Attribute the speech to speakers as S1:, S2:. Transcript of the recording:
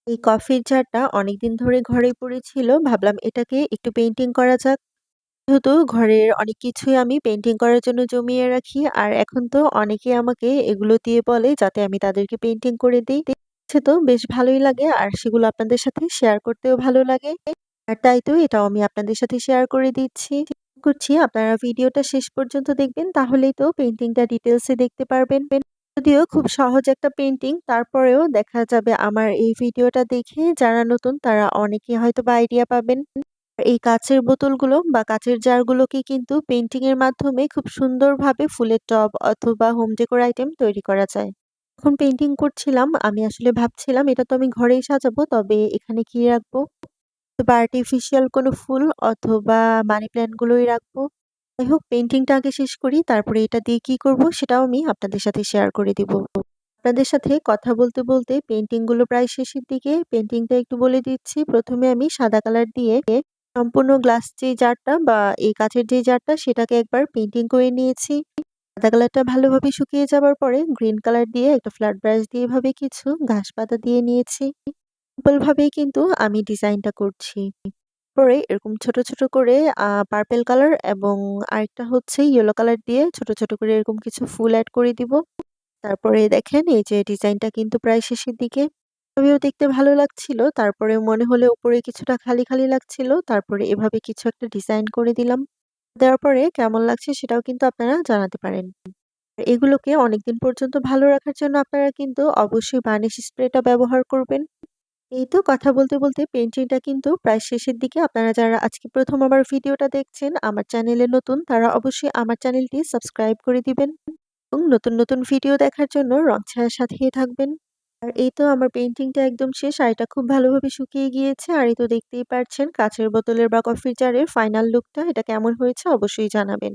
S1: এই কফির জারটা অনেকদিন ধরে ঘরেই পড়েছিল। ভাবলাম এটাকে একটু পেইন্টিং করা যাক। যেহেতু ঘরের অনেক কিছুই আমি পেইন্টিং করার জন্য জমিয়ে রাখি। আর এখন তো অনেকেই আমাকে এগুলো দিয়ে বলে যাতে আমি তাদেরকে পেইন্টিং করে দেই। দেখতে তো বেশ ভালোই লাগে আর সেগুলো আপনাদের সাথে শেয়ার করতেও ভালো লাগে। আর তাই তো এটাও আমি আপনাদের সাথে শেয়ার করে দিচ্ছি। করছি আপনারা ভিডিওটা শেষ পর্যন্ত দেখবেন তাহলেই তো পেইন্টিংটা ডিটেইলসে দেখতে পারবেন। যদিও খুব সহজ একটা পেইন্টিং তারপরেও দেখা যাবে আমার এই ভিডিওটা দেখে যারা নতুন তারা অনেকেই হয়তোবা আইডিয়া পাবেন। এই কাঁচের বোতলগুলো বা কাঁচের জারগুলোকে কিন্তু পেইন্টিং এর মাধ্যমে খুব সুন্দরভাবে ফুলের টব অথবা হোম ডেকোর আইটেম তৈরি করা যায়। যখন পেইন্টিং করছিলাম আমি আসলে ভাবছিলাম এটা তো আমি ঘরেই সাজাবো, তবে এখানে কি রাখবো? বা আর্টিফিশিয়াল কোনো ফুল অথবা মানি প্ল্যান্ট গুলোই রাখবো। যাই হোক পেইন্টিংটা আগে শেষ করি, তারপরে এটা দিয়ে কি করব সেটাও আমি আপনাদের সাথে শেয়ার করে দিব। আপনাদের সাথে কথা বলতে বলতে পেইন্টিং গুলো প্রায় শেষের দিকে। পেইন্টিংটা একটু বলে দিচ্ছি। প্রথমে আমি সাদা কালার দিয়ে সম্পূর্ণ গ্লাস যে জারটা বা এই কাঁচের যে জারটা সেটাকে একবার পেইন্টিং করে নিয়েছি। সাদা কালারটা ভালোভাবে শুকিয়ে যাবার পরে গ্রিন কালার দিয়ে একটা ফ্ল্যাট ব্রাশ দিয়ে এভাবে কিছু ঘাস পাতা দিয়ে নিয়েছি। সিম্পল ভাবেই কিন্তু আমি ডিজাইনটা করছি। পরে এরকম ছোট, ছোট করে পার্পল কালার এবং আরেকটা হচ্ছে ইয়েলো কালার দিয়ে ছোট, ছোট করে এরকম কিছু ফুল এড করে দিব। তারপরে দেখেন এই যে ডিজাইনটা কিন্তু প্রায় শেষের দিকে। এভাবেও দেখতে ভালো লাগছিল। তারপরে মনে হলো উপরে কিছুটা খালি, খালি লাগছিল। তারপরে এভাবে কিছু একটা ডিজাইন করে দিলাম। দেওয়ার পরে কেমন লাগছে সেটাও কিন্তু আপনারা জানাতে পারেন। এগুলোকে অনেকদিন পর্যন্ত ভালো রাখার জন্য আপনারা কিন্তু অবশ্যই বার্নিশ স্প্রেটা ব্যবহার করবেন। এই তো কথা বলতে, বলতে পেইন্টিংটা কিন্তু প্রায় শেষের দিকে। আপনারা যারা আজকে ১ম আমার ভিডিওটা দেখছেন, আমার চ্যানেলে নতুন, তারা অবশ্যই আমার চ্যানেলটি সাবস্ক্রাইব করে দিবেন এবং নতুন, নতুন ভিডিও দেখার জন্য রং ছায়ার সাথেই থাকবেন। আর এই তো আমার পেইন্টিংটা একদম শেষ। আর এটা খুব ভালোভাবে শুকিয়ে গিয়েছে। আর এই তো দেখতেই পারছেন কাঁচের বোতলের বা কফির জারের ফাইনাল লুকটা। এটা কেমন হয়েছে অবশ্যই জানাবেন।